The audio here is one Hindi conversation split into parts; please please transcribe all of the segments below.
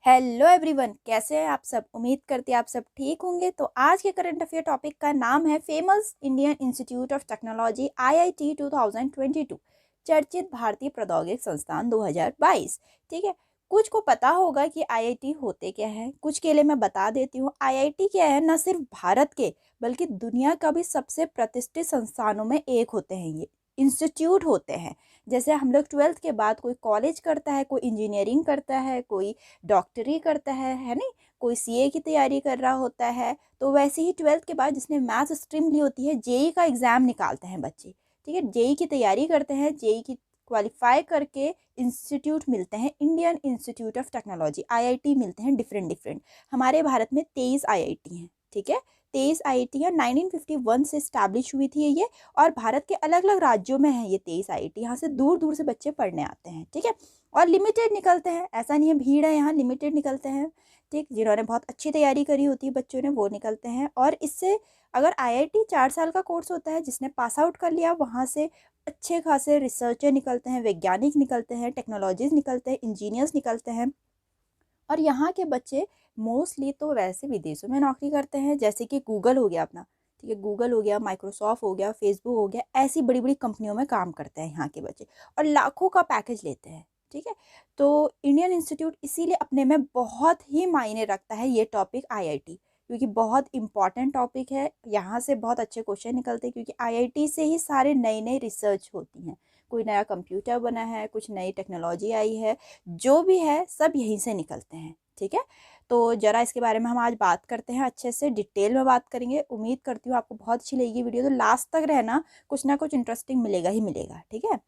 हेलो एवरीवन, कैसे हैं आप सब। उम्मीद करती हैं आप सब ठीक होंगे। तो आज के करंट अफेयर टॉपिक का नाम है famous Indian institute of technology IIT 2022, चर्चित भारतीय प्रौद्योगिक संस्थान 2022। ठीक है, कुछ को पता होगा कि आईआईटी होते क्या है, कुछ के लिए मैं बता देती हूँ। आईआईटी क्या है, न सिर्फ भारत के बल्कि दुनिया का भी सबसे प्रतिष्ठित संस्थानों में एक होते हैं। ये इंस्टीट्यूट होते हैं। जैसे हम लोग 12th के बाद कोई कॉलेज करता है, कोई इंजीनियरिंग करता है, कोई डॉक्टरी करता है नहीं, कोई सीए की तैयारी कर रहा होता है। तो वैसे ही 12th के बाद जिसने मैथ्स स्ट्रीम ली होती है, जेई का एग्ज़ाम निकालते हैं बच्चे। ठीक है, जेई की तैयारी करते हैं, जेई की क्वालिफाई करके इंस्टीट्यूट मिलते हैं, Indian institute of technology IIT मिलते हैं डिफरेंट डिफरेंट। हमारे भारत में 23 आईआईटी हैं। ठीक है, 23 आईआईटी 1951 से स्टैब्लिश हुई थी ये, और भारत के अलग अलग राज्यों में है ये 23 आईआईटी। यहाँ से दूर दूर से बच्चे पढ़ने आते हैं। ठीक है, और लिमिटेड निकलते हैं, ऐसा नहीं है भीड़ है यहाँ, लिमिटेड निकलते हैं। ठीक, जिन्होंने बहुत अच्छी तैयारी करी होती है बच्चों ने, वो निकलते हैं। और इससे अगर आईआईटी 4 साल का कोर्स होता है, जिसने पास आउट कर लिया वहाँ से अच्छे खासे रिसर्चर निकलते हैं, वैज्ञानिक निकलते हैं, टेक्नोलॉजीज निकलते हैं, इंजीनियर्स निकलते हैं। और यहाँ के बच्चे मोस्टली तो वैसे विदेशों में नौकरी करते हैं, जैसे कि गूगल हो गया अपना। ठीक है, गूगल हो गया, माइक्रोसॉफ्ट हो गया, फेसबुक हो गया, ऐसी बड़ी बड़ी कंपनियों में काम करते हैं यहाँ के बच्चे, और लाखों का पैकेज लेते हैं। ठीक है, तो इंडियन इंस्टीट्यूट इसीलिए अपने में बहुत ही मायने रखता है ये टॉपिक आईआईटी, क्योंकि बहुत इंपॉर्टेंट टॉपिक है। यहाँ से बहुत अच्छे क्वेश्चन निकलते हैं, क्योंकि आईआईटी से ही सारे नई नई रिसर्च होती हैं। कोई नया कंप्यूटर बना है, कुछ नई टेक्नोलॉजी आई है, जो भी है सब यहीं से निकलते हैं। ठीक है, तो ज़रा इसके बारे में हम आज बात करते हैं, अच्छे से डिटेल में बात करेंगे। उम्मीद करती हूँ आपको बहुत अच्छी लगेगी वीडियो, तो लास्ट तक रहना, कुछ ना कुछ इंटरेस्टिंग मिलेगा ही मिलेगा। ठीक है,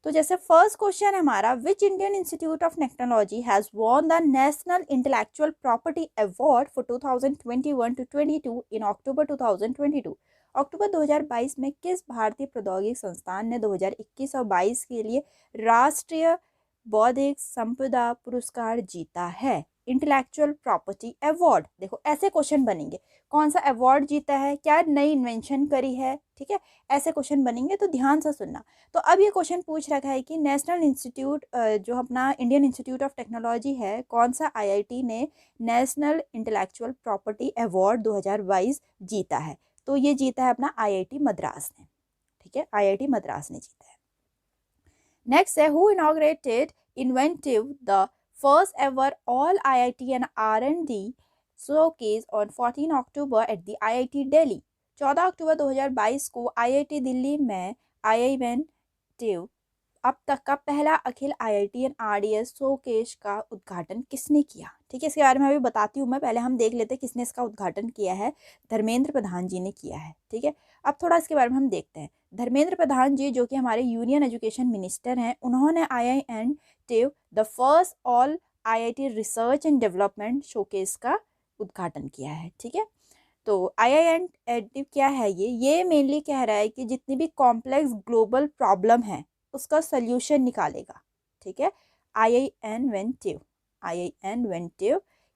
तो जैसे फर्स्ट क्वेश्चन है हमारा, विच Indian institute of technology has won the national intellectual property award for 2021 to 22 इन अक्टूबर 2022। अक्टूबर 2022 में किस भारतीय प्रौद्योगिक संस्थान ने 2021 और 22 के लिए राष्ट्रीय बौद्धिक संपदा पुरस्कार जीता है? Intellectual property award. देखो ऐसे क्वेश्चन बनेंगे, कौन सा अवार्ड जीता है, क्या नई इन्वेंशन करी है। ठीक है, ऐसे क्वेश्चन बनेंगे, तो ध्यान से सुनना। तो अब ये क्वेश्चन पूछ रखा है कि नेशनल इंस्टीट्यूट, जो अपना इंडियन इंस्टीट्यूट ऑफ टेक्नोलॉजी है, कौन सा आईआईटी ने नेशनल इंटेलेक्चुअल प्रॉपर्टी अवार्ड 2022 जीता है? तो ये जीता है अपना आईआईटी मद्रास ने। ठीक है, आईआईटी मद्रास ने जीता है। नेक्स्ट है, who inaugurated inventive the first ever all IIT and R&D showcase on 14 October at the IIT Delhi. 14 अक्टूबर 2022 को आईआईटी दिल्ली में आईआईवेंटिव अब तक का पहला अखिल आईआईटी एंड आरडीएस शोकेस का उद्घाटन किसने किया? ठीक है, इसके बारे में अभी बताती हूँ मैं, पहले हम देख लेते हैं किसने इसका उद्घाटन किया है। धर्मेंद्र प्रधान जी ने किया है। ठीक है, अब थोड़ा इसके बारे में हम देखते हैं। धर्मेंद्र प्रधान जी, जो कि हमारे यूनियन एजुकेशन मिनिस्टर हैं, उन्होंने आईआईएनटीयू the first all IIT research and development showcase का उद्घाटन किया है। ठीक है, तो आईआईएनटीयू क्या है, ये मेनली कह रहा है कि जितनी भी कॉम्प्लेक्स ग्लोबल प्रॉब्लम है उसका सल्यूशन निकालेगा। ठीक है, आईआईएनटीयू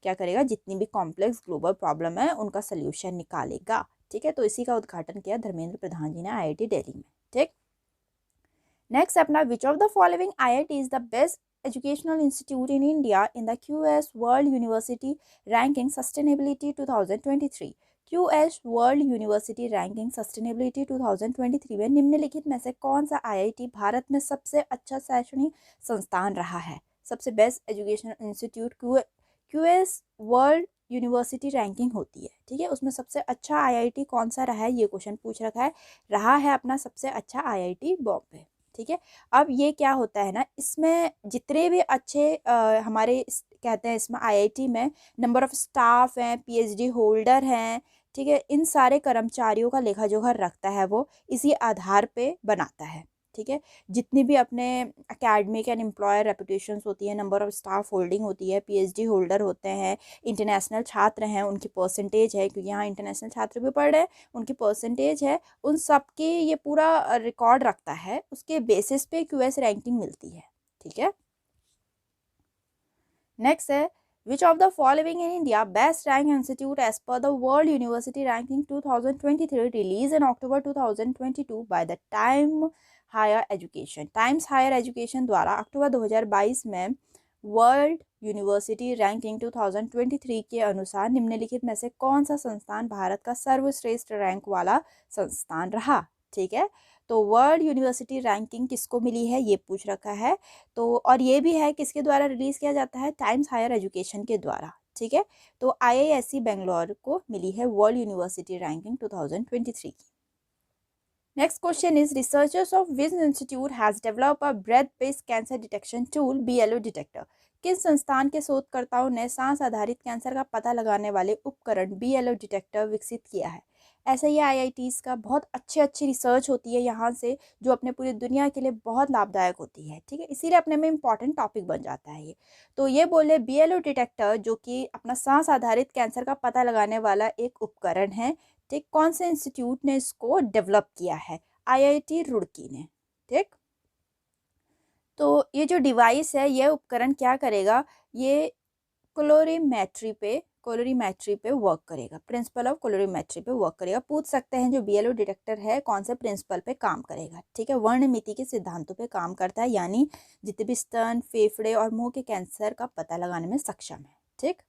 क्या करेगा, जितनी भी कॉम्प्लेक्स ग्लोबल प्रॉब्लम है उनका सल्यूशन निकालेगा। ठीक है, तो इसी का उद्घाटन किया धर्मेंद्र प्रधान जी ने आईआईटी दिल्ली में। ठीक, नेक्स्ट अपना, which of the following IIT is the best educational institute in India in the QS World University Ranking Sustainability 2023। QS World University Ranking Sustainability 2023 में निम्नलिखित में से कौन सा आईआईटी भारत में सबसे अच्छा शैक्षणिक संस्थान रहा है? सबसे best educational institute QS world university ranking होती है। ठीक है, उसमें सबसे अच्छा आईआईटी कौन सा रहा है, ये क्वेश्चन पूछ रखा है। रहा है अपना सबसे अच्छा आईआईटी बॉम्बे। ठीक है, अब ये क्या होता है ना, इसमें जितने भी अच्छे हमारे कहते हैं इसमें आईआईटी में नंबर ऑफ स्टाफ हैं, पीएचडी होल्डर हैं। ठीक है, इन सारे कर्मचारियों का लेखा जोखा रखता है वो, इसी आधार पे बनाता है। ठीक है, जितनी भी अपने एकेडमिक एंड एम्प्लॉयर रेपुटेशंस होती है, नंबर ऑफ स्टाफ होल्डिंग होती है, पीएचडी होल्डर होते हैं, इंटरनेशनल छात्र हैं, उनकी परसेंटेज है, क्योंकि यहाँ इंटरनेशनल छात्र भी पढ़ रहे हैं, उनकी परसेंटेज है, उन सब के ये पूरा रिकॉर्ड रखता है। उसके बेसिस पे क्यूएस रैंकिंग मिलती है। ठीक है, नेक्स्ट है, which of the following in India best ranked institute as per the World University Ranking 2023 released in October 2022 by the Time Higher Education। Times Higher Education द्वारा अक्टूबर 2022 में वर्ल्ड यूनिवर्सिटी रैंकिंग 2023 के अनुसार निम्नलिखित में से कौन सा संस्थान भारत का सर्वश्रेष्ठ रैंक वाला संस्थान रहा? ठीक है, तो वर्ल्ड यूनिवर्सिटी रैंकिंग किसको मिली है ये पूछ रखा है। तो और ये भी है किसके द्वारा रिलीज किया जाता है? टाइम्स हायर एजुकेशन के द्वारा। ठीक है, तो IISc बेंगलोर को मिली है वर्ल्ड यूनिवर्सिटी रैंकिंग 2023 की। Next question is, researchers of which institute has developed a breath-based cancer detection tool BLO detector? किस संस्थान के शोधकर्ताओं ने सांस आधारित कैंसर का पता लगाने वाले उपकरण BLO डिटेक्टर विकसित किया है? ऐसे ही IITs का बहुत अच्छी रिसर्च होती है यहाँ से, जो अपने पूरी दुनिया के लिए बहुत लाभदायक होती है। ठीक है, इसीलिए अपने में इम्पॉर्टेंट टॉपिक बन जाता है ये। तो ये बोले BLO डिटेक्टर जो कि अपना सांस आधारित कैंसर का पता लगाने वाला एक उपकरण है। ठीक, कौन से इंस्टीट्यूट ने इसको डेवलप किया है? IIT रुड़की ने। ठीक, तो ये जो डिवाइस है, ये उपकरण क्या करेगा? ये कोलोरीमेट्री पे वर्क करेगा, प्रिंसिपल ऑफ कोलोरीमेट्री पे वर्क करेगा। पूछ सकते हैं जो BLO डिटेक्टर है कौन से प्रिंसिपल पे काम करेगा? ठीक है, वर्णमिति के सिद्धांतों पे काम करता है, यानी जितने भी स्तन, फेफड़े और मुंह के कैंसर का पता लगाने में सक्षम है। ठीक,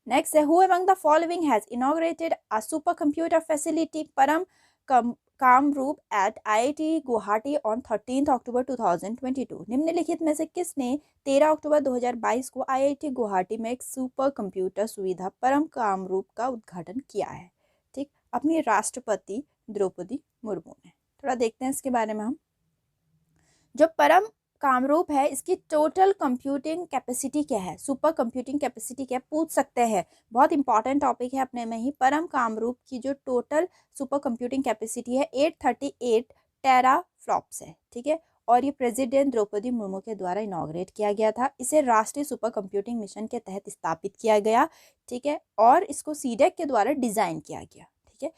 नेक्स्ट है, who among the following has inaugurated a super computer facility Param Kamrup at IIT Guwahati on 13 October 2022? निम्नलिखित में से किसने 13 अक्टूबर 2022 को IIT गुवाहाटी में एक सुपर कंप्यूटर सुविधा परम कामरूप का उद्घाटन किया है? ठीक, अपनी राष्ट्रपति द्रौपदी मुर्मू ने। थोड़ा देखते हैं इसके बारे में हम। जो परम कामरूप है, इसकी टोटल कंप्यूटिंग कैपेसिटी क्या है? सुपर कंप्यूटिंग कैपेसिटी क्या है? पूछ सकते हैं, बहुत इंपॉर्टेंट टॉपिक है अपने में ही। परम कामरूप की जो टोटल सुपर कंप्यूटिंग कैपेसिटी है 838 टेरा फ्लॉप्स है। ठीक है, और ये प्रेसिडेंट द्रौपदी मुर्मू के द्वारा इनॉग्रेट किया गया था। इसे राष्ट्रीय सुपर कंप्यूटिंग मिशन के तहत स्थापित किया गया। ठीक है, और इसको सीडेक के द्वारा डिजाइन किया गया। ठीक है,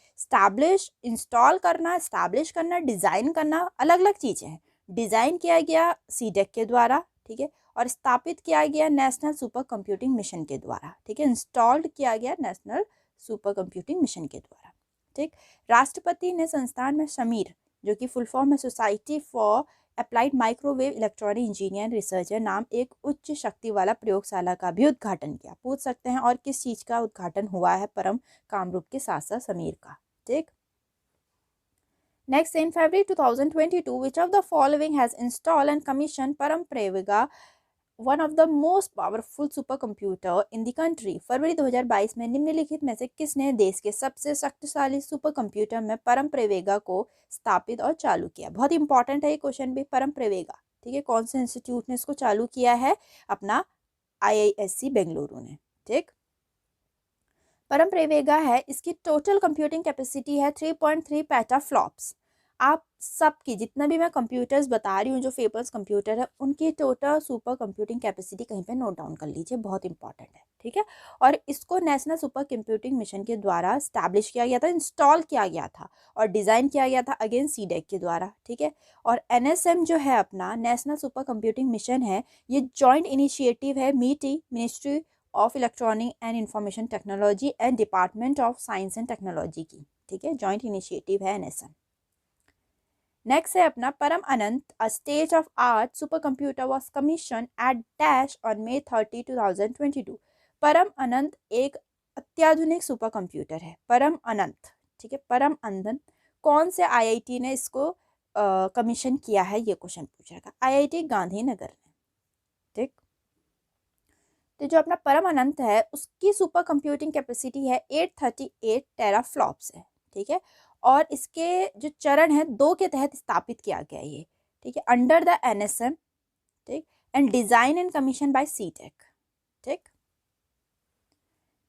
इंस्टॉल करना, स्टैब्लिश करना, डिजाइन करना अलग अलग चीजें हैं। डिजाइन किया गया सीडेक के द्वारा, ठीक है, और स्थापित किया गया नेशनल सुपर कंप्यूटिंग मिशन के द्वारा। ठीक है, इंस्टॉल्ड किया गया नेशनल सुपर कंप्यूटिंग मिशन के द्वारा। ठीक, राष्ट्रपति ने संस्थान में समीर, जो कि फुल फॉर्म है society for applied microwave electronic engineer researcher, नाम एक उच्च शक्ति वाला प्रयोगशाला का भी उद्घाटन किया। पूछ सकते हैं और किस चीज का उद्घाटन हुआ है परम कामरूप के साथ साथ समीर का? ठीक, next, in February 2022, which of the following has installed and commissioned Param Prevega, one of the most powerful supercomputer in the country? फरवरी 2022 में निम्नलिखित में से किसने देश के सबसे शक्तिशाली सुपर कंप्यूटर में परम प्रेवेगा को स्थापित और चालू किया? बहुत इंपॉर्टेंट है ये क्वेश्चन भी। परम प्रेवेगा, ठीक है, कौन से इंस्टीट्यूट ने इसको चालू किया है? अपना IISc बेंगलुरु ने। ठीक, परम प्रेवेगा है, इसकी टोटल कंप्यूटिंग कैपेसिटी है 3.3 पेटाफ्लॉप्स। आप सबकी जितना भी मैं कंप्यूटर्स बता रही हूँ, जो फेमस कंप्यूटर है, उनकी टोटल सुपर कंप्यूटिंग कैपेसिटी कहीं पे नोट डाउन कर लीजिए, बहुत इंपॉर्टेंट है। ठीक है, और इसको नेशनल सुपर कंप्यूटिंग मिशन के द्वारा स्टैब्लिश किया गया था, इंस्टॉल किया गया था और डिजाइन किया गया था अगेन सीडेक के द्वारा। ठीक है, और NSM जो है अपना नेशनल सुपर कंप्यूटिंग मिशन है, ये जॉइंट इनिशिएटिव है MITI, ministry of electronic and information technology and department of science and technology की। ठीक है, जॉइंट इनिशिएटिव है NSM। नेक्स्ट है अपना Param Anant, a state of art super computer was commission at dash on May 30, 2022। परम अनंत एक अत्याधुनिक सुपर कंप्यूटर है, परम अनंत। ठीक है, परम अनंत कौन से IIT ने इसको कमीशन किया है? ये क्वेश्चन पूछेगा। IIT गांधीनगर ने। ठीक, तो जो अपना परम अनंत है, उसकी सुपर कंप्यूटिंग कैपेसिटी है 838 टेराफ्लॉप्स है। ठीक है, और इसके जो चरण है 2 के तहत स्थापित किया गया ये। ठीक है, अंडर द NSM, ठीक, and design and commission by सीटेक। ठीक,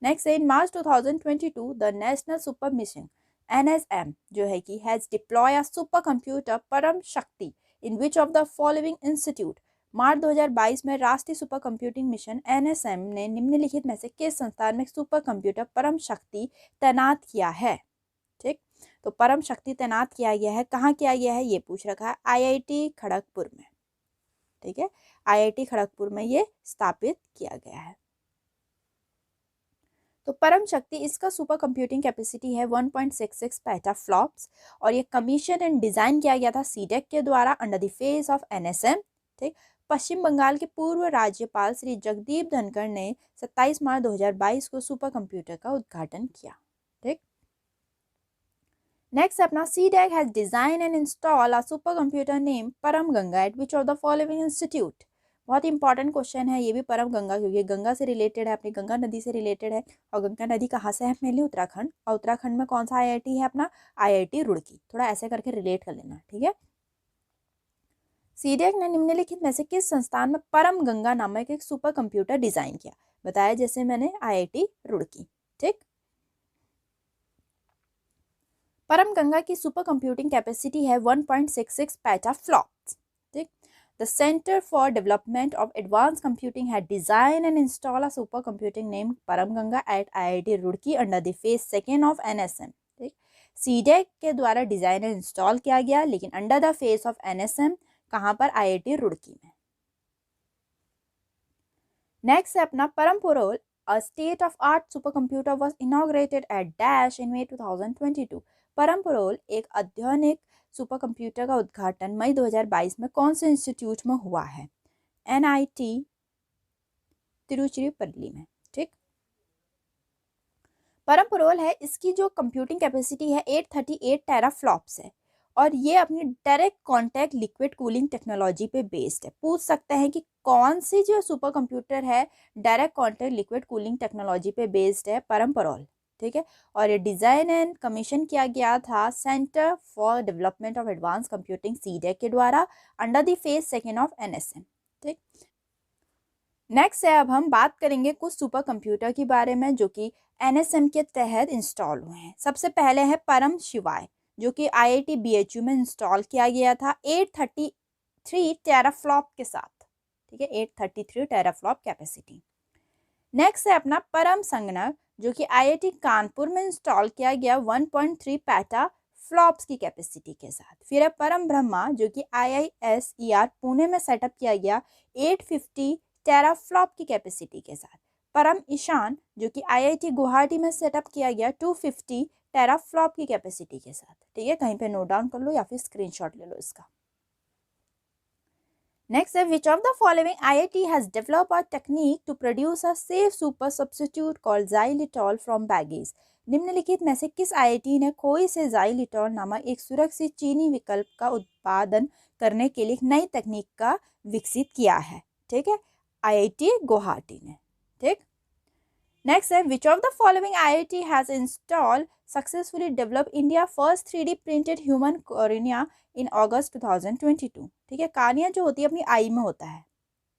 next in March 2022 the national super mission NSM जो है कि has deploy a super computer Param Shakti in which of the following institute? मार्च 2022 में राष्ट्रीय सुपर कंप्यूटिंग मिशन NSM ने निम्नलिखित में से किस संस्थान में सुपर कंप्यूटर परम शक्ति तैनात किया है? ठीक, तो परम शक्ति तैनात किया गया है, कहाँ किया गया है ये पूछ रखा है। IIT खड़गपुर में। ठीक है, IIT खड़गपुर में ये स्थापित किया गया है। तो परम शक्ति, इसका सुपर कंप्यूटिंग कैपेसिटी है 1.66 पेटाफ्लॉप्स और ये कमीशन एंड डिजाइन किया गया था सीडेक के द्वारा under the face of NSM। ठीक, पश्चिम बंगाल के पूर्व राज्यपाल श्री जगदीप धनखड़ ने 27 मार्च 2022 को सुपर कंप्यूटर का उद्घाटन किया। ठीक, नेक्स्ट अपना CDAC has design and install a super computer name Param Ganga at which of the following institute. बहुत इंपॉर्टेंट क्वेश्चन है ये भी, परम गंगा, क्योंकि गंगा से रिलेटेड है, अपनी गंगा नदी से रिलेटेड है। और गंगा नदी कहाँ से है? मेनली उत्तराखंड। और उत्तराखंड में कौन सा IIT है? अपना IIT रुड़की। थोड़ा ऐसे करके रिलेट कर लेना, ठीक है। CDAC ने निम्नलिखित में से किस संस्थान में परम गंगा नामक एक सुपर कंप्यूटर डिजाइन किया? बताया जैसे मैंने, IIT रुड़की। ठीक, परम गंगा की सुपर कंप्यूटिंग कैपेसिटी है 1.66 पेटाफ्लॉप्स। ठीक, the centre for development of advance computing had design and install a super computing name Param Ganga at IIT Roorkee under the phase 2 of NSM। ठीक, CDAC के द्वारा डिजाइन एंड इंस्टॉल किया गया, लेकिन under the face of NSM कहाँ पर? IIT रुड़की में। नेक्स्ट है अपना परम पुरोल, a state of art supercomputer was inaugurated at Dash in May 2022। परम पुरोल एक आधुनिक सुपर कंप्यूटर का उद्घाटन मई 2022 में कौन से इंस्टीट्यूट में हुआ है? NIT तिरुचिरापल्ली में। ठीक, परम पुरोल है, इसकी जो कंप्यूटिंग कैपेसिटी है 838 टेराफ्लॉप्स है, और ये अपनी direct contact liquid cooling technology पे बेस्ड है। पूछ सकते हैं कि कौन सी जो सुपर कंप्यूटर है direct contact liquid cooling technology पे बेस्ड है? परम पुरोल। ठीक है, और ये डिजाइन एंड कमीशन किया गया था centre for development of advance computing CDAC के द्वारा under the phase 2 of NSM। ठीक, नेक्स्ट है, अब हम बात करेंगे कुछ सुपर कंप्यूटर के बारे में जो कि NSM के तहत इंस्टॉल हुए हैं। सबसे पहले है परम शिवाय, जो कि IIT BHU में इंस्टॉल किया गया था 833 टेराफ्लॉप के साथ। ठीक है, 833 टेराफ्लॉप कैपेसिटी। नेक्स्ट है अपना परम संगणक, जो कि IIT कानपुर में इंस्टॉल किया गया 1.3 पेटा फ्लॉप्स की कैपेसिटी के साथ। फिर है परम ब्रह्मा, जो कि IISER पुणे में सेटअप किया गया 850 टेराफ्लॉप की कैपेसिटी के साथ। परम ईशान, जो कि IIT गुवाहाटी में सेटअप किया गया 250 टेराफ्लॉप की कैपेसिटी के साथ। ठीक है, कहीं पे नोट डाउन कर लो या फिर स्क्रीनशॉट ले लो इसका। नेक्स्ट है, which of the following IIT has develop a technique to produce a safe super substitute called xylitol from bagasse. निम्नलिखित में से किस IIT ने खोई से xylitol नामक एक सुरक्षित चीनी विकल्प का उत्पादन करने के लिए नई तकनीक का विकसित किया है? ठीक है, IIT गुवाहाटी ने। ठीक, नेक्स्ट है, which of the following IIT has install successfully develop India first 3D printed human cornea in August 2022। ठीक है, कार्निया जो होती है अपनी आई में होता है।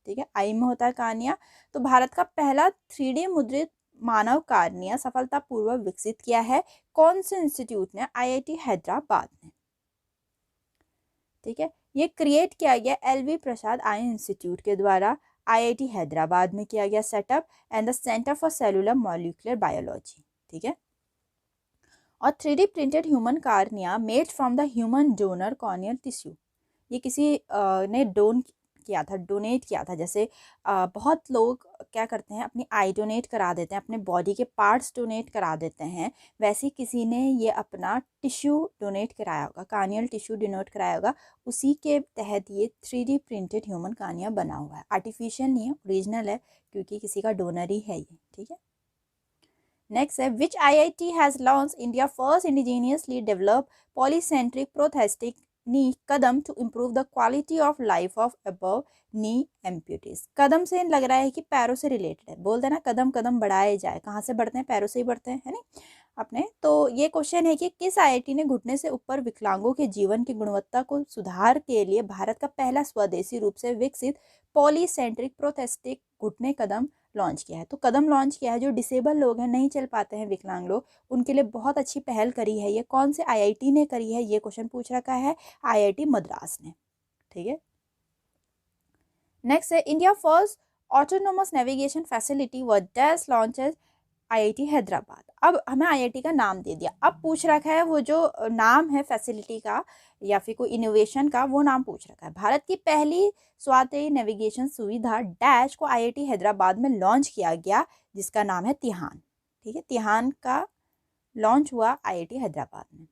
ठीक है, आई में होता है कार्निया। तो भारत का पहला 3D मुद्रित मानव कार्निया सफलतापूर्वक विकसित किया है कौन से इंस्टीट्यूट ने? IIT हैदराबाद ने। ठीक है, ये क्रिएट किया गया LV प्रसाद आई इंस्टीट्यूट के द्वारा, IIT हैदराबाद में किया गया setup and the centre for cellular molecular biology. ठीक है, और 3D printed human cornea made from the human donor corneal tissue. ये किसी ने डोनेट किया था। जैसे बहुत लोग क्या करते हैं, अपनी आई डोनेट करा देते हैं, अपने बॉडी के पार्ट्स डोनेट करा देते हैं, वैसे किसी ने ये अपना टिश्यू डोनेट कराया होगा, कार्नियल टिश्यू डोनेट कराया होगा। उसी के तहत ये 3D प्रिंटेड ह्यूमन कार्निया बना हुआ है। आर्टिफिशियल नहीं है, ओरिजिनल है, क्योंकि किसी का डोनर ही है ये। ठीक है, नेक्स्ट है, which IIT has launch India first indigenously develop polycentric prosthetic knee Kadam to improve the quality of life of above knee amputees. Kadam से लग रहा है कि पैरों से रिलेटेड है, बोल देना कदम कदम बढ़ाए जाए। कहाँ से बढ़ते हैं? पैरों से ही बढ़ते हैं, है नहीं अपने। तो ये क्वेश्चन है कि किस IIT ने घुटने से ऊपर विकलांगों के जीवन की गुणवत्ता को सुधार के लिए भारत का पहला स्वदेशी रूप से विकसित पॉलीसेंट्रिक प्रोस्थेटिक घुटने कदम लॉन्च किया है? तो कदम लॉन्च किया है, जो डिसेबल लोग हैं, नहीं चल पाते हैं, विकलांग लोग, उनके लिए बहुत अच्छी पहल करी है। ये कौन से IIT ने करी है? ये क्वेश्चन पूछ रखा है IIT मद्रास ने। ठीक है, नेक्स्ट है, India first autonomous navigation facility व डैश लॉन्चेस IIT हैदराबाद। अब हमें IIT का नाम दे दिया, अब पूछ रखा है वो जो नाम है फैसिलिटी का या फिर कोई इनोवेशन का, वो नाम पूछ रखा है। भारत की पहली स्वायत्त नेविगेशन सुविधा डैश को IIT हैदराबाद में लॉन्च किया गया, जिसका नाम है तिहान। ठीक है, तिहान का लॉन्च हुआ IIT हैदराबाद में।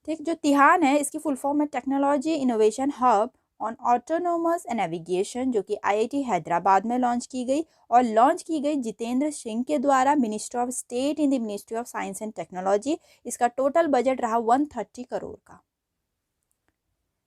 ठीक, जो तिहान है इसकी फुल फॉर्म है technology innovation hub on autonomous navigation, जो कि IIT हैदराबाद में लॉन्च की गई और लॉन्च की गई जितेंद्र सिंह के द्वारा, minister of state in the ministry of science and technology. इसका टोटल बजट रहा 130 करोड़ का।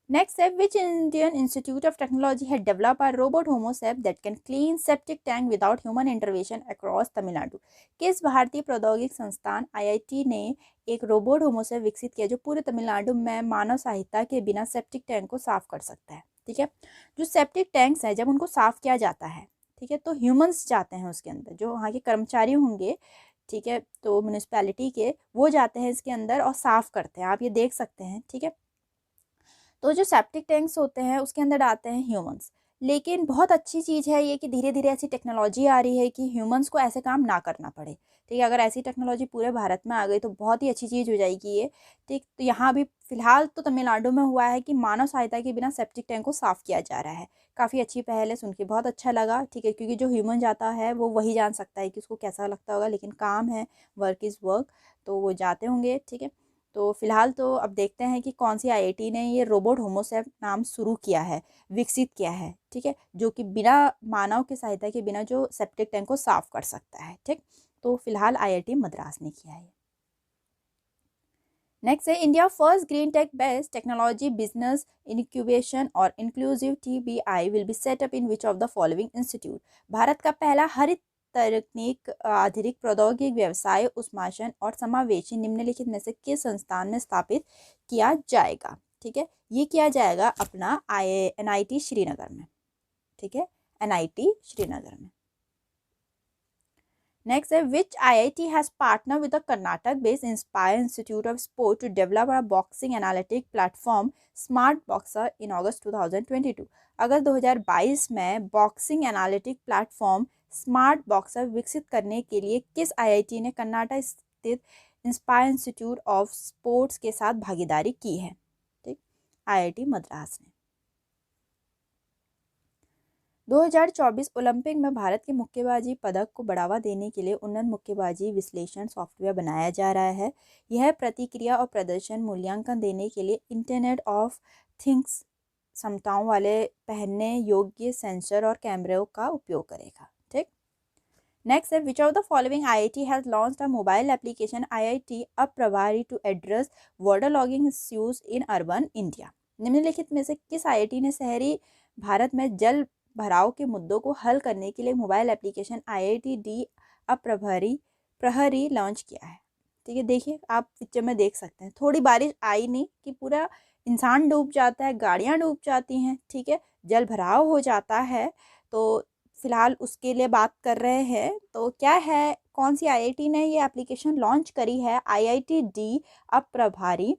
नेक्स्ट है, which Indian institute of technology है develop a robot HomoSEP that can clean septic tank without human intervention across Tamil Nadu. किस भारतीय प्रौद्योगिकी संस्थान IIT ने एक रोबोट होमोसेप विकसित किया जो पूरे तमिलनाडु में मानव सहायता के बिना सेप्टिक टैंक को साफ कर सकता है? ठीक है, जो सेप्टिक टैंक्स है जब उनको साफ किया जाता है, ठीक है, तो ह्यूमंस जाते हैं उसके अंदर, जो वहाँ के कर्मचारी होंगे, ठीक है, तो म्यूनिसपैलिटी के, वो जाते हैं इसके अंदर और साफ करते हैं। आप ये देख सकते हैं, ठीक है। तो जो सेप्टिक टैंक्स होते हैं उसके अंदर आते हैं ह्यूमंस। लेकिन बहुत अच्छी चीज़ है ये कि धीरे धीरे ऐसी टेक्नोलॉजी आ रही है कि ह्यूमंस को ऐसे काम ना करना पड़े। ठीक है, अगर ऐसी टेक्नोलॉजी पूरे भारत में आ गई तो बहुत ही अच्छी चीज़ हो जाएगी ये। ठीक, तो यहाँ भी फिलहाल तो तमिलनाडु में हुआ है कि मानव सहायता के बिना सेप्टिक टैंक को साफ़ किया जा रहा है। काफ़ी अच्छी पहल है, सुन के बहुत अच्छा लगा। ठीक है, क्योंकि जो ह्यूमन जाता है वो वही जान सकता है कि उसको कैसा लगता होगा, लेकिन काम है, वर्क इज़ वर्क, तो वो जाते होंगे। ठीक है, तो फिलहाल तो अब देखते हैं कि कौन सी IIT ने ये रोबोट होमोसेप नाम शुरू किया है, विकसित किया है। ठीक है, जो कि बिना मानव की सहायता के बिना जो सेप्टिक टैंक को साफ कर सकता है। ठीक, तो फिलहाल IIT मद्रास ने किया है। नेक्स्ट है, India first green tech based technology business incubation और inclusive TBI will be set up in which of the following institute. भारत का पहला हरित तकनीक आधारित प्रौद्योगिक व्यवसाय उत्पादन और समावेशी निम्नलिखित में से किस संस्थान में स्थापित किया जाएगा? ठीक है, ये किया जाएगा अपना NIT श्रीनगर में। ठीक है, NIT श्रीनगर में। नेक्स्ट है, which IIT has partner with the Karnataka based inspire institute of sport to develop a boxing analytic platform smart boxer in August 2022। अगस्त 2022 में boxing analytic platform smart boxer विकसित करने के लिए किस IIT ने कर्नाटक स्थित इंस्पायर इंस्टीट्यूट ऑफ स्पोर्ट्स के साथ भागीदारी की है? ठीक, IIT मद्रास ने। 2024 ओलंपिक में भारत के मुक्केबाजी पदक को बढ़ावा देने के लिए उन्नत मुक्केबाजी विश्लेषण सॉफ्टवेयर बनाया जा रहा है। यह प्रतिक्रिया और प्रदर्शन मूल्यांकन देने के लिए इंटरनेट ऑफ थिंग्स क्षमताओं वाले पहनने योग्य सेंसर और कैमरों का उपयोग करेगा। ठीक, नेक्स्ट है, which of the following IIT has launched a mobile application IIT अब प्रभारी to address water logging issues in urban India. निम्नलिखित में से किस IIT ने शहरी भारत में जल भराव के मुद्दों को हल करने के लिए मोबाइल एप्लीकेशन IIT अब प्रहरी लॉन्च किया है? ठीक है, देखिए आप पिक्चर में देख सकते हैं, थोड़ी बारिश आई नहीं कि पूरा इंसान डूब जाता है, गाड़ियां डूब जाती हैं। ठीक है, जल भराव हो जाता है, तो फिलहाल उसके लिए बात कर रहे हैं। तो क्या है, कौन सी IIT ने ये एप्लीकेशन लॉन्च करी है? IIT अब प्रहारी।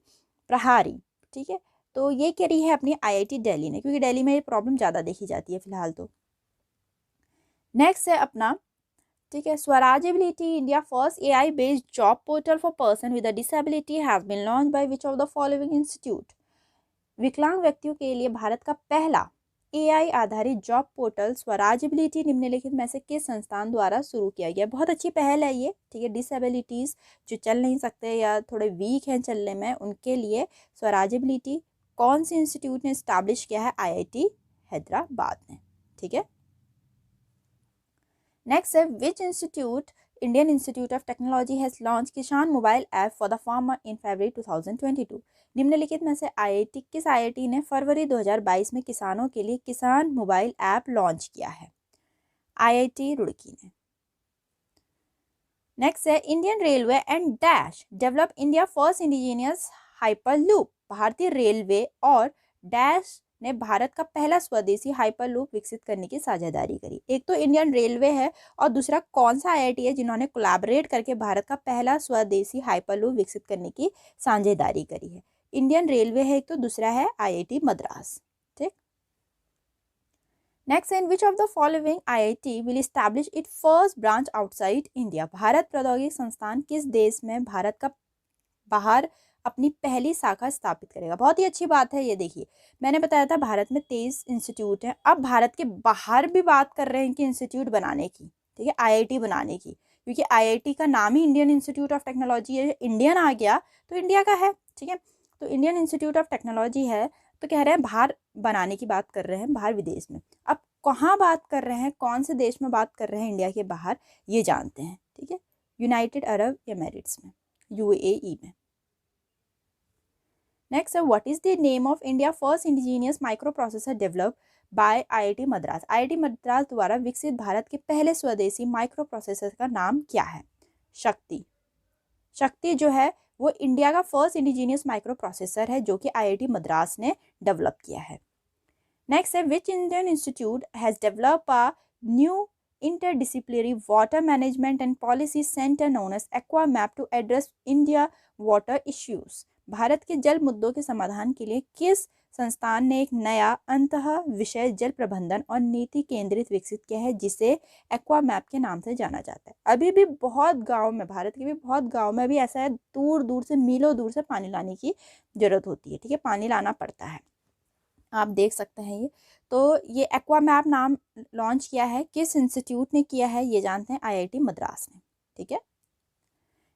ठीक है, तो ये करी है अपनी IIT दिल्ली ने, क्योंकि दिल्ली में ये प्रॉब्लम ज़्यादा देखी जाती है फिलहाल तो। नेक्स्ट है अपना, ठीक है, Swarajability India first AI based job portal for person with a disability has been launch by which of the following institute. विकलांग व्यक्तियों के लिए भारत का पहला AI आधारित जॉब पोर्टल स्वराजबिलिटी निम्नलिखित में से किस संस्थान द्वारा शुरू किया गया? बहुत अच्छी पहल है ये। ठीक है, डिसेबिलिटीज जो चल नहीं सकते या थोड़े वीक हैं चलने में, उनके लिए स्वराजबिलिटी कौन से इंस्टीट्यूट ने स्टैब्लिश किया है? IIT हैदराबाद ने। ठीक है, नेक्स्ट है, which institute Indian institute of technology has launch Kisan mobile app for the farmer in February 2022। निम्नलिखित में से किस IIT ने फरवरी 2022 में किसानों के लिए किसान मोबाइल ऐप लॉन्च किया है? IIT रुड़की ने। नेक्स्ट है, Indian railway and dash develop India first indigenous hyper loop. भारतीय रेलवे और डैश ने भारत का पहला स्वदेशी हाइपरलूप विकसित करने की साझेदारी करी। एक तो इंडियन रेलवे है और दूसरा कौन सा IIT है जिन्होंने कोलैबोरेट करके भारत का पहला स्वदेशी हाइपरलूप विकसित करने की साझेदारी करी है? इंडियन रेलवे है एक, तो दूसरा है IIT मद्रास। ठीक, next, in which of the following IIT will establish it first branch outside India. Bharat प्रौद्योगिकी संस्थान किस देश में भारत का बाहर अपनी पहली शाखा स्थापित करेगा? बहुत ही अच्छी बात है ये। देखिए, मैंने बताया था भारत में 23 इंस्टीट्यूट हैं, अब भारत के बाहर भी बात कर रहे हैं कि इंस्टीट्यूट बनाने की। ठीक है, IIT बनाने की, क्योंकि IIT का नाम ही इंडियन इंस्टीट्यूट ऑफ टेक्नोलॉजी है। इंडियन आ गया तो इंडिया का है। ठीक है, तो इंडियन इंस्टीट्यूट ऑफ टेक्नोलॉजी है, तो कह रहे हैं बाहर बनाने की बात कर रहे हैं, बाहर विदेश में। अब कहाँ बात कर रहे हैं, कौन से देश में बात कर रहे हैं इंडिया के बाहर, ये जानते हैं। ठीक है, यूनाइटेड अरब एमिरेट्स में, यूएई में। नेक्स्ट है, what is the name of India first indigenous micro processor develop by IIT Madras. IIT Madras द्वारा विकसित भारत के पहले स्वदेशी माइक्रो प्रोसेसर का नाम क्या है? शक्ति। शक्ति जो है वो इंडिया का फर्स्ट इंडिजीनियस माइक्रो प्रोसेसर है जो कि आईआईटी मद्रास ने डेवलप किया है। नेक्स्ट है, which Indian institute has develop a new interdisciplinary water management and policy center known as AquaMap to address India water issues। Bharat के जल मुद्दों के समाधान के लिए किस संस्थान ने एक नया अंतः विषय जल प्रबंधन और नीति केंद्रित विकसित किया है जिसे एक्वामैप के नाम से जाना जाता है? अभी भी बहुत गांव में, भारत के भी बहुत गांव में अभी ऐसा है, दूर दूर से, मीलों दूर से पानी लाने की जरूरत होती है। ठीक है, पानी लाना पड़ता है, आप देख सकते हैं ये। तो ये एक्वामैप नाम लॉन्च किया है, किस इंस्टीट्यूट ने किया है ये जानते हैं, आईआईटी मद्रास ने। ठीक है,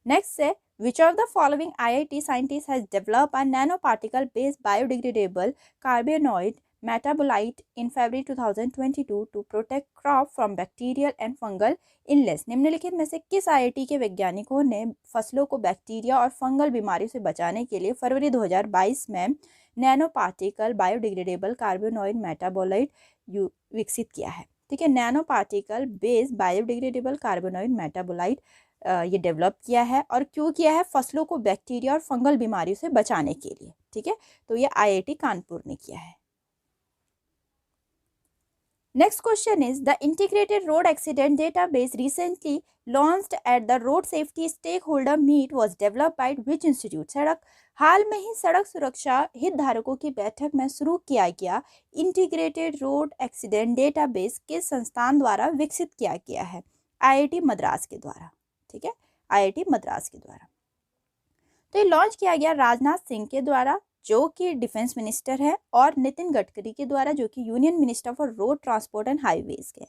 नेक्स्ट है, which of the following IIT scientist has developed a nanoparticle based biodegradable carbanoid metabolite in February 2022 to protect crop from bacterial and fungal illness। निम्नलिखित में से किस आईआईटी के वैज्ञानिकों ने फसलों को बैक्टीरिया और फंगल बीमारियों से बचाने के लिए फरवरी 2022 में nano particle biodegradable carbonoid metabolite विकसित किया है? ठीक है, nano particle based biodegradable carbonoid metabolite ये डेवलप किया है, और क्यों किया है? फसलों को बैक्टीरिया और फंगल बीमारियों से बचाने के लिए। ठीक है, तो ये आईआईटी कानपुर ने किया है। Next question is, the integrated road accident database recently launched at the road safety stakeholder meet was developed by which institute. सड़क हाल में ही सड़क सुरक्षा हितधारकों की बैठक में शुरू किया गया इंटीग्रेटेड रोड एक्सीडेंट डेटाबेस किस संस्थान द्वारा विकसित किया गया है? आईआईटी मद्रास के द्वारा। ठीक है, आईआईटी मद्रास के द्वारा। तो ये लॉन्च किया गया राजनाथ सिंह के द्वारा जो कि डिफेंस मिनिस्टर है, और नितिन गडकरी के द्वारा जो कि union minister for road transport and highways के।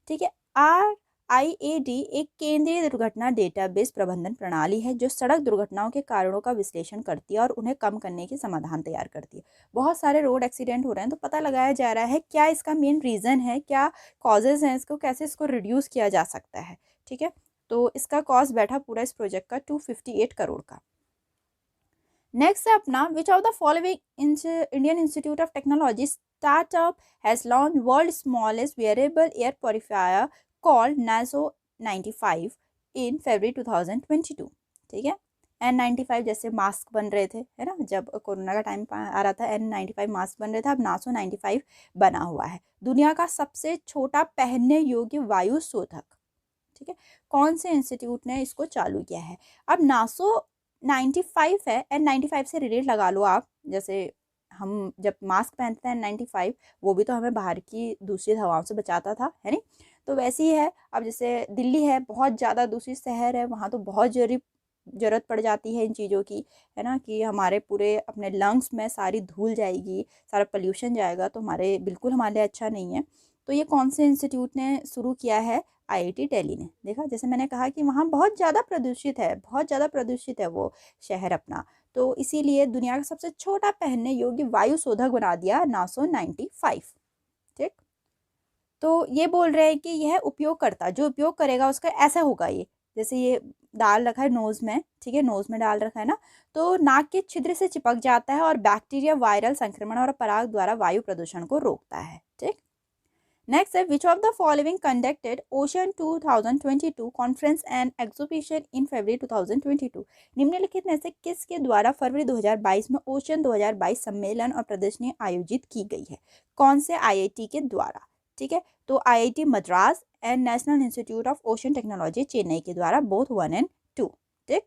ठीक है, RIAD एक केंद्रीय दुर्घटना डेटाबेस प्रबंधन प्रणाली है जो सड़क दुर्घटनाओं के कारणों का विश्लेषण करती है और उन्हें कम करने के समाधान तैयार करती है। बहुत सारे रोड एक्सीडेंट हो रहे हैं, तो पता लगाया जा रहा है क्या इसका मेन रीजन है, क्या कॉजेज हैं, इसको कैसे इसको रिड्यूस किया जा सकता है। ठीक है, तो इसका कॉस्ट बैठा पूरा इस प्रोजेक्ट का 258 करोड़ का। नेक्स्ट है अपना, which of the following Indian institute of technology startup has launch world smallest wearable air purifier called Naso 95 in February 2022। ठीक है, N95 जैसे मास्क बन रहे थे, है ना, जब कोरोना का टाइम आ रहा था N95 मास्क बन रहे थे, अब नासो 95 बना हुआ है, दुनिया का सबसे छोटा पहनने योग्य वायु शोधक। ठीक है, कौन से इंस्टीट्यूट ने इसको चालू किया है? अब नासो 95 है, N95 से रिलेट लगा लो आप, जैसे हम जब मास्क पहनते हैं N95 वो भी तो हमें बाहर की दूषित हवाओं से बचाता था, है नहीं? तो वैसे ही है, अब जैसे दिल्ली है, बहुत ज़्यादा दूषित शहर है, वहाँ तो बहुत ज़रूरत पड़ जाती है इन चीज़ों की, है ना, कि हमारे पूरे अपने लंग्स में सारी धूल जाएगी, सारा पोल्यूशन जाएगा, तो हमारे बिल्कुल हमारे लिए अच्छा नहीं है। तो ये कौन से इंस्टीट्यूट ने शुरू किया है? आईआईटी दिल्ली ने। देखा, जैसे मैंने कहा कि वहाँ बहुत ज़्यादा प्रदूषित है, बहुत ज़्यादा प्रदूषित है वो शहर अपना, तो इसीलिए दुनिया का सबसे छोटा पहनने योग्य वायु शोधक बना दिया नासो 95। ठीक, तो ये बोल रहे हैं कि यह उपयोगकर्ता जो उपयोग करेगा उसका ऐसा होगा, ये जैसे ये डाल रखा है नोज में, ठीक है, नोज में डाल रखा है ना, तो नाक के छिद्र से चिपक जाता है और बैक्टीरिया, वायरल संक्रमण और पराग द्वारा वायु प्रदूषण को रोकता है। ठीक, नेक्स्ट है, which of the following conducted ocean 2022 conference and exhibition in February 2022। निम्नलिखित में से किसके द्वारा फरवरी 2022 में ओशन 2022 सम्मेलन और प्रदर्शनी आयोजित की गई है? कौन से आईआईटी के द्वारा? ठीक है, तो IIT Madras and national institute of ocean technology Chennai के द्वारा, बोथ 1 and 2। ठीक,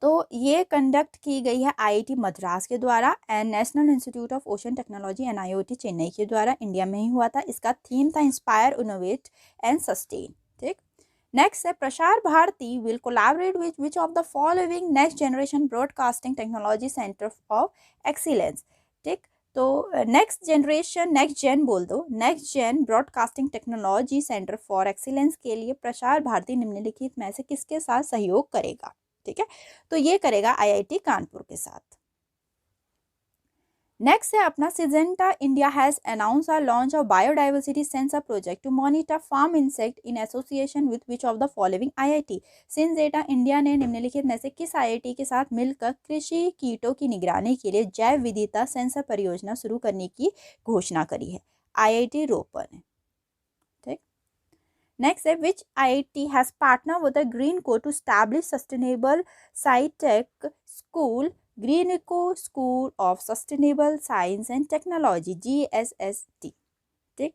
तो ये कंडक्ट की गई है आईआईटी मद्रास के द्वारा and national institute of ocean technology NIOT Chennai के द्वारा, इंडिया में ही हुआ था। इसका थीम था इंस्पायर, इनोवेट एंड सस्टेन। ठीक, नेक्स्ट है, Prasar Bharati will collaborate with which of the following next generation broadcasting technology centre of excellence. ठीक, तो नेक्स्ट जेन बोल दो, next gen broadcasting technology centre for excellence के लिए प्रसार भारती निम्नलिखित में से किसके साथ सहयोग करेगा? ठीक है, तो ये करेगा आईआईटी कानपुर के साथ। नेक्स्ट है अपना Syngenta India has announce a launch of biodiversity sensor project to monitor farm insect in association with which of the following IIT. Syngenta India ने निम्नलिखित में से किस आईआईटी के साथ मिलकर कृषि कीटों की निगरानी के लिए जैव विविधता सेंसर परियोजना शुरू करने की घोषणा करी है? आईआईटी रोपड़ ने। ठीक। नेक्स्ट है which IIT has partner with the Greenko to establish sustainable SciTech school Greenko school of sustainable science and technology GSST। ठीक।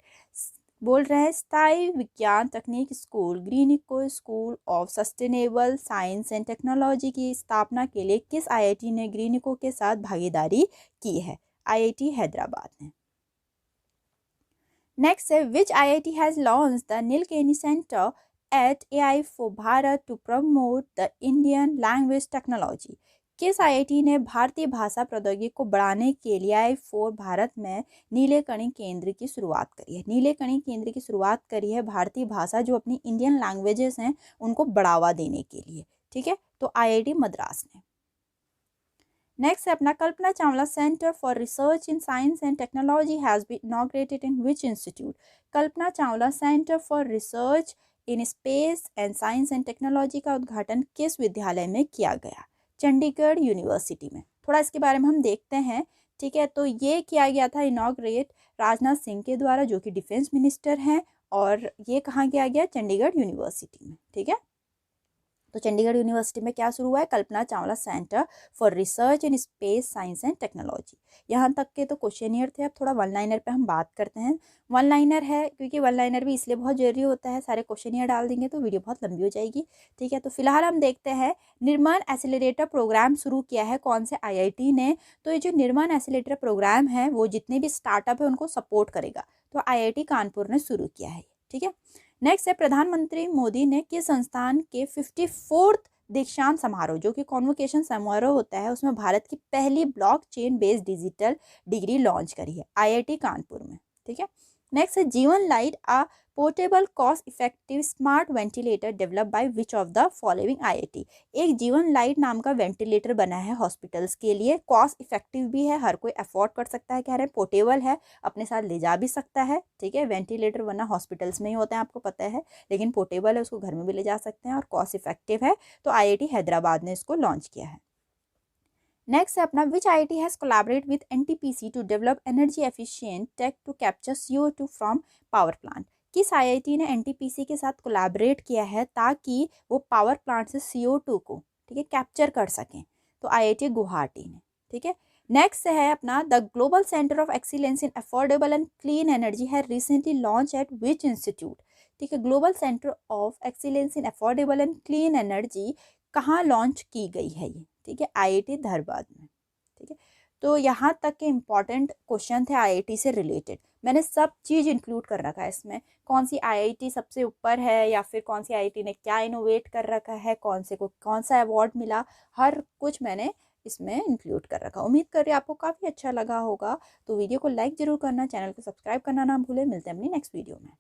बोल रहे हैं स्थायी विज्ञान तकनीक school Greenko school of sustainable science and technology की स्थापना के लिए किस आईआईटी ने ग्रीनिको के साथ भागीदारी की है? आईआईटी हैदराबाद ने। नेक्स्ट है which IIT has launch the Nilekani centre at AI for Bharat to promote the Indian language technology। किस आईआईटी ने भारतीय भाषा प्रौद्योगिकी को बढ़ाने के लिए AI4 भारत में नीलेकणी केंद्र की शुरुआत करी है? नीलेकणी केंद्र की शुरुआत करी है भारतीय भाषा जो अपनी इंडियन लैंग्वेजेस हैं उनको बढ़ावा देने के लिए। ठीक है, तो आईआईटी मद्रास ने। नेक्स्ट है अपना Kalpana Chawla centre for research in science and technology has been inaugurated in which institute? Kalpana Chawla centre for research in space and science and technology का उद्घाटन किस विद्यालय में किया गया? चंडीगढ़ यूनिवर्सिटी में। थोड़ा इसके बारे में हम देखते हैं। ठीक है, तो ये किया गया था इनॉग्रेट राजनाथ सिंह के द्वारा जो कि डिफेंस मिनिस्टर हैं, और ये कहाँ किया गया? चंडीगढ़ यूनिवर्सिटी में। ठीक है, तो चंडीगढ़ यूनिवर्सिटी में क्या शुरू हुआ है? Kalpana Chawla centre for research in space science and technology. यहाँ तक के तो क्वेश्चनियर थे। अब थोड़ा वन लाइनर पे हम बात करते हैं। वन लाइनर है क्योंकि वन लाइनर भी इसलिए बहुत जरूरी होता है, सारे क्वेश्चनियर डाल देंगे तो वीडियो बहुत लंबी हो जाएगी। ठीक है, तो फिलहाल हम देखते हैं निर्माण एक्सीलरेटर प्रोग्राम शुरू किया है कौन से आईआईटी ने? तो ये जो निर्माण एक्सीलरेटर प्रोग्राम है वो जितने भी स्टार्टअप है उनको सपोर्ट करेगा, तो आईआईटी कानपुर ने शुरू किया है। ठीक है, नेक्स्ट है प्रधानमंत्री मोदी ने किस संस्थान के 54th दीक्षांत समारोह जो कि कॉन्वोकेशन समारोह होता है उसमें भारत की पहली blockchain based digital degree launch करी है? आईआईटी कानपुर में। ठीक है, नेक्स्ट है Jeevan lite a portable cost effective smart ventilator develop by which of the following IIT? एक जीवन लाइट नाम का वेंटिलेटर बना है हॉस्पिटल्स के लिए, कॉस्ट इफेक्टिव भी है, हर कोई अफोर्ड कर सकता है, कह रहे हैं पोर्टेबल है, अपने साथ ले जा भी सकता है। ठीक है, वेंटिलेटर वरना हॉस्पिटल्स में ही होते हैं आपको पता है, लेकिन पोर्टेबल है, उसको घर में भी ले जा सकते हैं और कॉस्ट इफेक्टिव है, तो आईआईटी हैदराबाद ने इसको लॉन्च किया है। नेक्स्ट है अपना which IIT has collaborate with NTPC to develop energy efficient tech to capture CO2 from power plant? किस आईआईटी ने एनटीपीसी के साथ कोलैबोरेट किया है ताकि वो पावर प्लांट से CO2 को, ठीक है, कैप्चर कर सकें? तो आईआईटी गुवाहाटी ने। ठीक है, नेक्स्ट है अपना the global centre of excellence in affordable and clean energy है recently launch at which institute? ठीक है, global centre of excellence in affordable and clean energy कहाँ लॉन्च की गई है ये? ठीक है, आईआईटी धनबाद में। ठीक है, तो यहाँ तक के इम्पॉर्टेंट क्वेश्चन थे आईआईटी से रिलेटेड। मैंने सब चीज़ इंक्लूड कर रखा है इसमें, कौन सी आईआईटी सबसे ऊपर है या फिर कौन सी आईआईटी ने क्या इनोवेट कर रखा है, कौन से को कौन सा अवार्ड मिला, हर कुछ मैंने इसमें इंक्लूड कर रखा। उम्मीद कर रही आपको काफ़ी अच्छा लगा होगा। तो वीडियो को लाइक ज़रूर करना, चैनल को सब्सक्राइब करना ना भूलें। मिलते हैं अपनी नेक्स्ट वीडियो में।